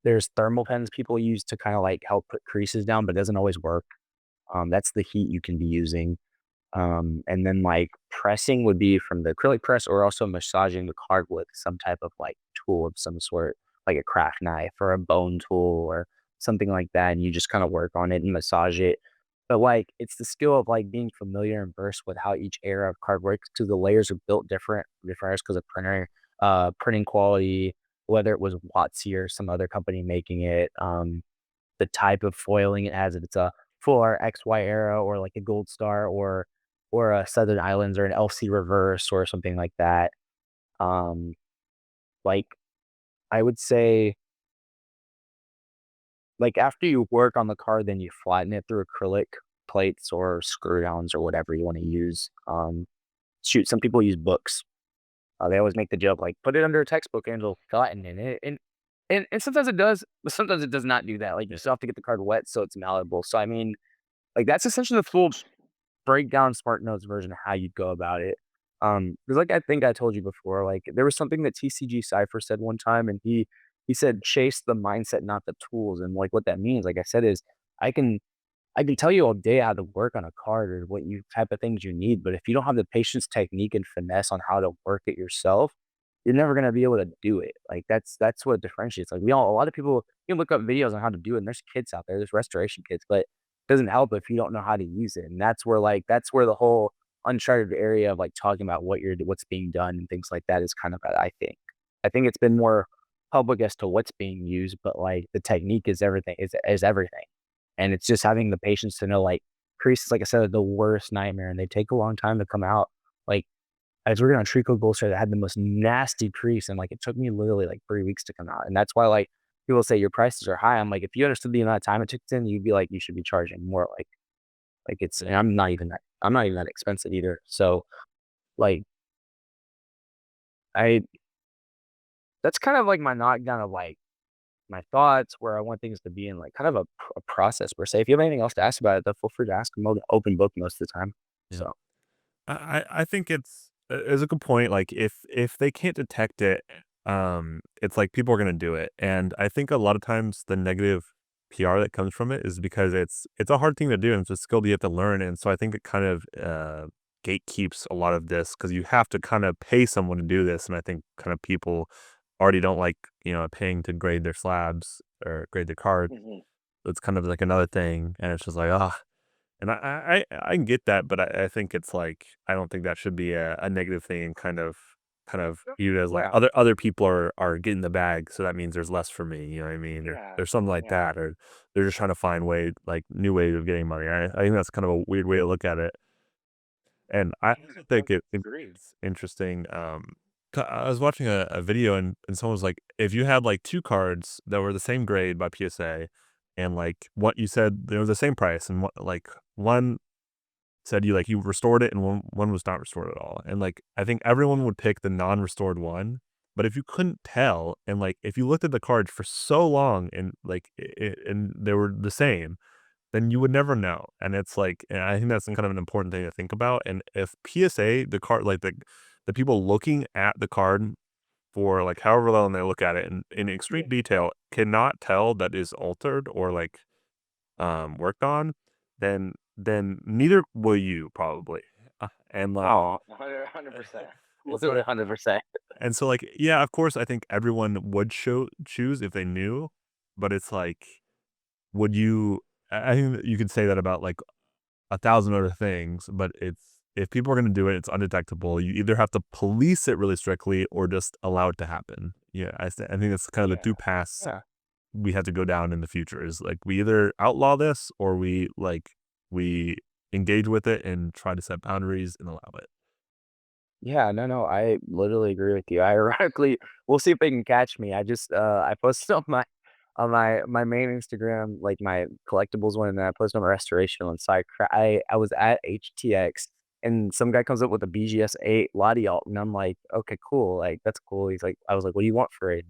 There's thermal pens people use to kind of like help put creases down, but it doesn't always work. That's the heat you can be using. And then like pressing would be from the acrylic press or also massaging the card with some type of like tool of some sort, like a craft knife or a bone tool or something like that. And you just kind of work on it and massage it. But like it's the skill of like being familiar and versed with how each era of card works because the layers are built different because of printing quality, whether it was Watsy or some other company making it. The type of foiling it has, if it's a full art XY era or like a Gold Star or a Southern Islands or an LC reverse or something like that. Um, like I would say, like after you work on the card, then you flatten it through acrylic plates or screw downs or whatever you want to use. Shoot, some people use books. They always make the joke like put it under a textbook and it'll flatten it. And sometimes it does, but sometimes it does not do that. Like you yeah, still have to get the card wet so it's malleable. So I mean, like that's essentially the full break down SmartNotes version of how you'd go about it. Because like I think I told you before, like there was something that TCG Cypher said one time, and he said chase the mindset, not the tools. And like what that means, like I said, is I can I can tell you all day how to work on a card or what you type of things you need, but if you don't have the patience, technique, and finesse on how to work it yourself, you're never gonna be able to do it. Like, that's what differentiates. Like, we all a lot of people you can look up videos on how to do it, and there's kits out there, there's restoration kits, but it doesn't help if you don't know how to use it, and that's where the whole uncharted area of, like, talking about what's being done and things like that is kind of at, I think. I think it's been more public as to what's being used, but, like, the technique is everything. And it's just having the patience to know, like, creases, like I said, are the worst nightmare, and they take a long time to come out. Like, I was working on Treacle Bullshit that had the most nasty crease, and, like, it took me literally, like, 3 weeks to come out, and that's why, like, people say your prices are high. I'm like, if you understood the amount of time it took then, you'd be like, you should be charging more, like, it's and I'm not even that expensive either. So, like, I that's kind of like my knockdown of, like, my thoughts, where I want things to be in, like, kind of a process per se. If you have anything else to ask about it, though, feel free to ask. I'm open book most of the time. Yeah. So I think it's a good point, like, if they can't detect it, it's like people are gonna do it, and I think a lot of times the negative PR that comes from it is because it's a hard thing to do, and it's a skill that you have to learn, and so I think it kind of, gatekeeps a lot of this because you have to kinda pay someone to do this, and I think kind of people already don't like, paying to grade their slabs or grade their card. Mhm. It's kind of like another thing, and it's just like, ah. And I can get that, but I think it's like I don't think that should be a negative thing and kind of viewed as like Yeah, other people are getting the bag, so that means there's less for me, you know what I mean? Or yeah, there's something like yeah. that, or they're just trying to find new ways of getting money. I think that's kind of a weird way to look at it. And I also think Agreed. it's interesting. I was watching a video and someone was like, if you had like two cards that were the same grade by PSA, and like what you said they were the same price, and one said you restored it and one was not restored at all. And like I think everyone would pick the non-restored one. But if you couldn't tell, and like if you looked at the cards for so long and and they were the same, then you would never know. And it's like, and I think that's kind of an important thing to think about. And if PSA, the card, like the people looking at the card for like however long they look at it in extreme Yeah. detail cannot tell that is altered or like worked on, then neither will you probably. And like, Oh, 100%. and so Literally 100%. and so like yeah, of course I think everyone would choose if they knew, but it's like would you I think that you could say that about like 1,000 other things, but it's if people are gonna do it, it's undetectable. You either have to police it really strictly or just allow it to happen. Yeah, I think that's kind of the Yeah, two paths yeah. we have to go down in the future is like we either outlaw this or we engage with it and try to set boundaries and allow it. Yeah, no, I literally agree with you. Ironically, we'll see if they can catch me. I posted on my main Instagram, like my collectibles one, and then I posted on my restoration one. So I was at HTX and some guy comes up with a BGS 8 Lottie alt, and I'm like, okay, cool, like that's cool. He's like, I was like, what do you want for it?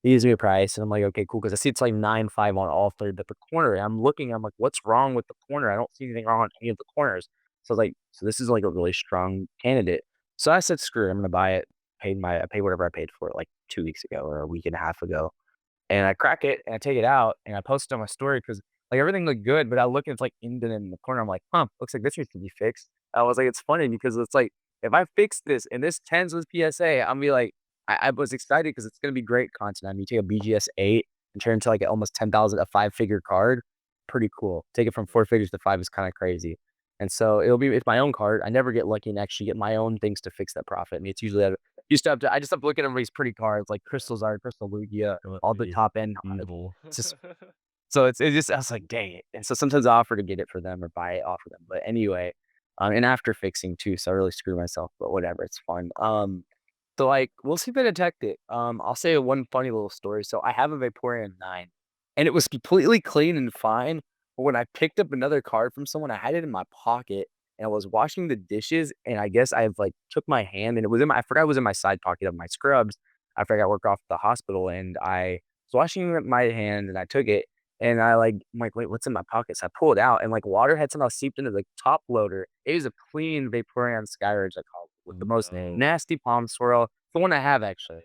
He gives me a price, and I'm like, okay, cool, because I see it's like 9.5 on all three, but the corner, I'm looking, I'm like, what's wrong with the corner? I don't see anything wrong on any of the corners. So I was like, so this is like a really strong candidate. So I said, "Screw it, I'm gonna buy it." I paid whatever I paid for it, like, 2 weeks ago or a week and a half ago, and I crack it, and I take it out, and I post it on my story because like, everything looked good, but I look, and it's, like, indented in the corner. I'm like, "Huh, looks like this needs to be fixed." I was like, "It's funny because it's like, if I fix this and this tens with PSA, I'm be like" I was excited because it's gonna be great content. I mean, you take a BGS 8 and turn it into, like, almost 10,000 a five-figure card, pretty cool. Take it from 4 figures to 5 is kinda crazy. And so it's my own card. I never get lucky and actually get my own things to fix that profit. I mean, it's usually I just have to look at everybody's pretty cards like Crystal Zard, Crystal Lugia, all the top end. Evil. It's just so it's just I was like, dang it. And so sometimes I offer to get it for them or buy it off of them. But anyway, and after fixing too, so I really screw myself, but whatever, it's fun. So, like, we'll see if they detect it. I'll say one funny little story. So I have a Vaporeon 9, and it was completely clean and fine. But when I picked up another card from someone, I had it in my pocket, and I was washing the dishes, and I guess I've like took my hand, and it was in my I forgot it was in my side pocket of my scrubs. I forgot I work off at the hospital, and I was washing my hand, and I took it, and I'm like, wait, what's in my pocket? So I pull it out, and like water had somehow seeped into the top loader. It was a clean Vaporeon Skyridge, I call it, with the most No. nasty palm swirl. The one I have actually.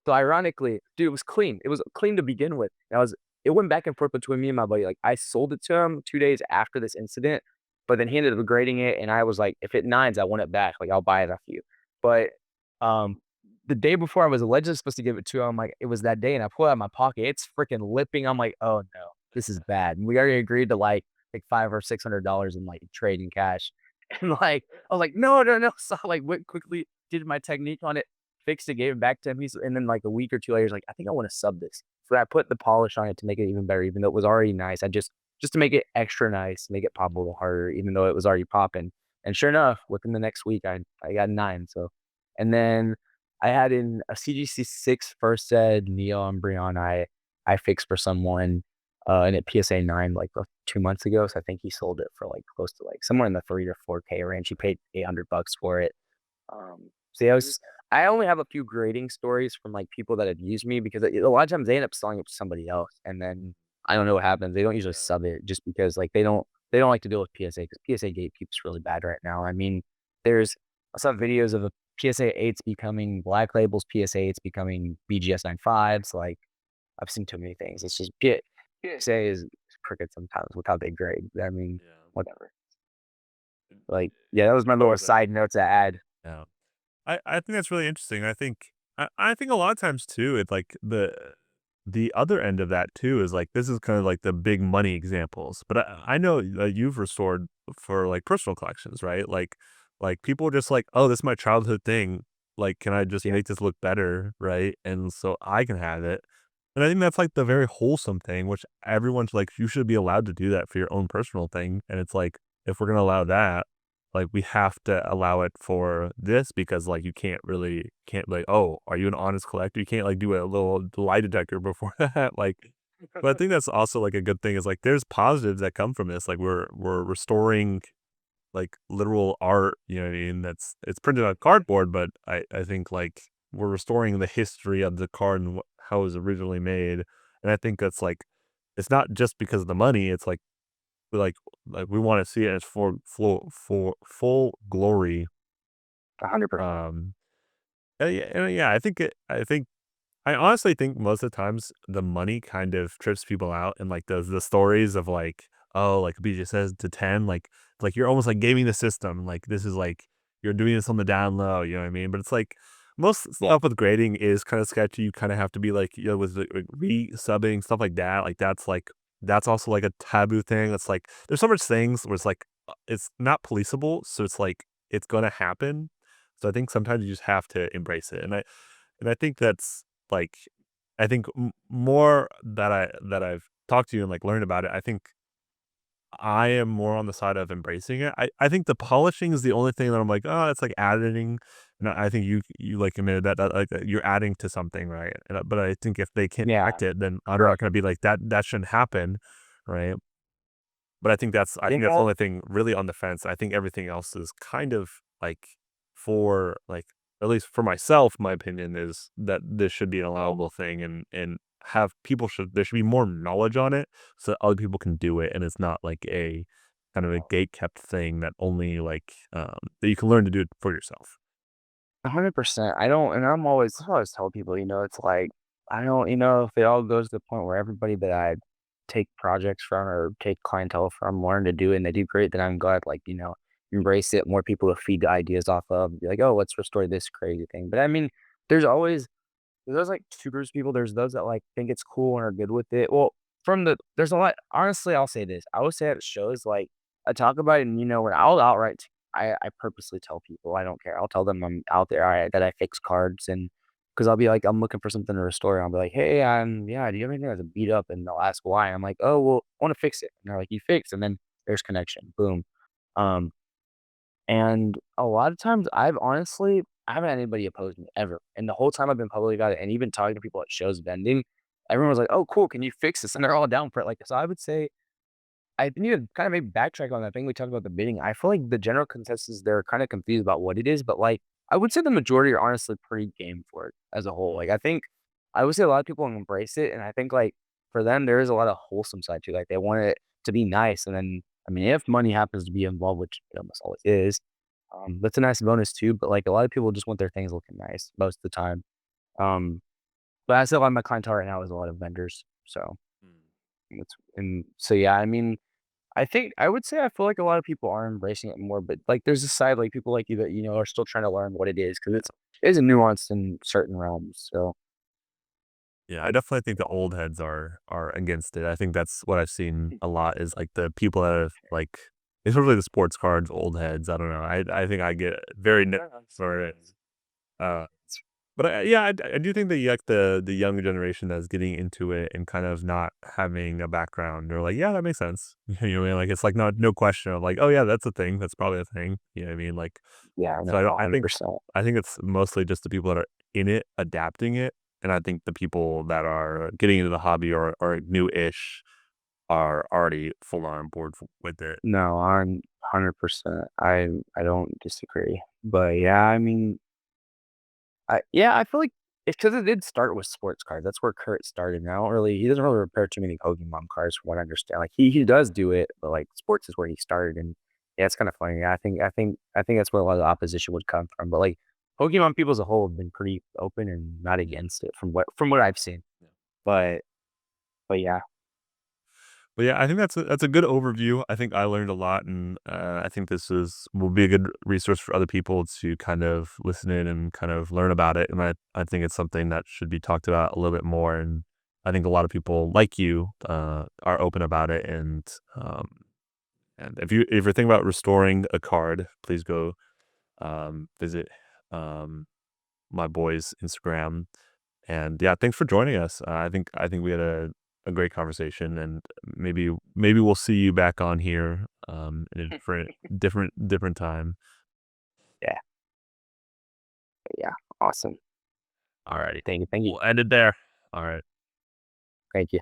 So ironically, dude, it was clean. It was clean to begin with. And it went back and forth between me and my buddy. Like, I sold it to him 2 days after this incident, but then he ended up grading it, and I was like, "If it nines, I want it back. Like, I'll buy it off you." But, um, the day before I was allegedly supposed to give it to him, like, it was that day, and I pull it out of my pocket. It's freaking lipping. I'm like, "Oh, no. This is bad." And we already agreed to, like, 5 or $600 in, like, trade in cash. And, like, I was like, "No, no, no." So I, like, went quickly, did my technique on it, fixed it, gave it back to him. And then, like, a week or 2 later, he's like, "I think I wanna sub this." So I put the polish on it to make it even better, even though it was already nice. I just to make it extra nice, make it pop a little harder, even though it was already popping. And sure enough, within the next week, I got 9, so and then I had in a CGC6 first ed Neon Breon I fixed for someone, and at PSA 9, like, 2 months ago, so I think he sold it for, like, close to, like, somewhere in the 3 to 4K range. He paid $800 for it. So yeah, I only have a few grading stories from, like, people that have used me because a lot of times they end up selling it to somebody else, and then I don't know what happens. They don't usually Yeah. sub it just because, like, they don't like to deal with PSA because PSA gatekeep's really bad right now. I mean, there's I saw videos of the PSA 8s becoming black labels, PSA 8s becoming BGS 95s, like, I've seen too many things. It's just PSA is crooked sometimes with how they grade. I mean, Yeah. whatever. It Like, yeah, that was it my little shows that. side note to add. Yeah. I think that's really interesting. I think a lot of times too, it's like the other end of that too is like this is kind of like the big money examples. But I know you've restored for like personal collections, right? Like people are just like, oh, this is my childhood thing. Like, can I just Yeah, make this look better, right? And so I can have it. And I think that's like the very wholesome thing, which everyone's like, you should be allowed to do that for your own personal thing. And it's like, if we're gonna allow that, like, we have to allow it for this because, like, you can't, like, "Oh, are you an honest collector?" You can't, like, do a little lie detector before that, like but I think that's also, like, a good thing is, like, there's positives that come from this, like, we're restoring, like, literal art, you know what I mean? It's printed on cardboard, but I think, like, we're restoring the history of the card and how it was originally made, and I think that's, like it's not just because of the money, it's like we wanna see it as for full glory. 100%. Um, yeah, I honestly think most of the times the money kind of trips people out and, like, the stories of, like, oh, like, BJ says to 10, like, you're almost, like, gaming the system, like, this is, like, you're doing this on the down low, you know what I mean? But it's, like, most Yeah, stuff with grading is kinda sketchy, you kinda have to be, like, you know, with the like, resubbing, stuff like, that's also, like, a taboo thing, it's, like there's so much things where it's not policeable, so it's, like, it's gonna happen, so I think sometimes you just have to embrace it, and I think that's like, I think more that I've talked to you and like learned about it, I think I am more on the side of embracing it. I think the polishing is the only thing that I'm like, oh, it's like adding. And I think you like admitted that like you're adding to something, right? But I think if they can't yeah, act it, then I'm not correct. going to be like that shouldn't happen, right? But I You think that's the know, only thing really on the fence. I think everything else is kind of like for like at least for myself, my opinion is that this should be an allowable thing and have people should there should be more knowledge on it so that other people can do it and it's not like a kind of a gate kept thing that only like that you can learn to do it for yourself. 100%. I don't and I always tell people, it's like, I don't if it all goes to the point where everybody that I take projects from or take clientele from learn to do it and they do great, then I'm glad, like, embrace it, more people to feed the ideas off of, be like, "Oh, let's restore this crazy thing." But I mean, there's always there's, like, 2 groups of people. There's those that, like, think it's cool and are good with it. Well, there's a lot honestly, I'll say this. I would say at shows, like, I talk about it and, when I'll outright I purposely tell people, I don't care. I'll tell them I'm out there, that I fix cards and because 'cause I'll be like, I'm looking for something to restore. I'll be like, "Hey, yeah, do you have anything that's beat up?" And they'll ask why. I'm like, "Oh, well, I wanna fix it." And they're like, "You fix," and then there's connection. Boom. Um and a lot of times I haven't had anybody oppose me ever. And the whole time I've been public about it and even talking to people at shows vending, everyone was like, "Oh, cool. Can you fix this?" And they're all down for it. Like, so I would say I need to kind of maybe backtrack on that thing we talked about the bidding. I feel like the general consensus they're kind of confused about what it is, but like I would say the majority are honestly pretty game for it as a whole. Like I would say a lot of people embrace it, and I think like for them there is a lot of wholesome side to it. Like they want it to be nice, and then I mean if money happens to be involved, which it almost always is, that's a nice bonus too. But like a lot of people just want their things looking nice most of the time. Um, but I say a lot of my clientele right now is a lot of vendors. So. And so, yeah, I mean, I think I would say I feel like a lot of people are embracing it more, but, like, there's a side, like, people like you that, are still trying to learn what it is because it is nuanced in certain realms, so Yeah, I definitely think the old heads are against it. I think that's what I've seen a lot is, like, the people that have, like it's really the sports cards old heads, I don't know. I think I get very for it. Uh, but yeah, I do think that, like, the younger generation that's getting into it and kind of not having a background, they're like, "Yeah, that makes sense." You know what I mean? Like, it's, like, no question of, like, "Oh, yeah, that's a thing. That's probably a thing." You know what I mean? Like, yeah, no, so I think 100%. it's mostly just the people that are in it adapting it, and I think the people that are getting into the hobby or new-ish are already full on board with it. No, I'm 100%. I don't disagree, but, yeah, I mean, I feel like it's because it did start with sports cards. That's where Kurt started, and I don't really he doesn't really repair too many Pokemon cards from what I understand. Like, he does do it, but, like, sports is where he started, and, yeah, it's kinda funny. Yeah, I think that's where a lot of the opposition would come from, but, like, Pokemon people as a whole have been pretty open and not against it from what I've seen. But yeah. But yeah, I think that's a good overview. I think I learned a lot, and I think this is will be a good resource for other people to kind of listen in and kind of learn about it. And I think it's something that should be talked about a little bit more. And I think a lot of people like you are open about it. And if you're thinking about restoring a card, please go visit um, my boy's Instagram. And yeah, thanks for joining us. I think we had a great conversation, and maybe we'll see you back on here in a different time. Yeah, yeah, awesome. Alrighty, Thank you, thank you, we'll end it there. All right. thank you.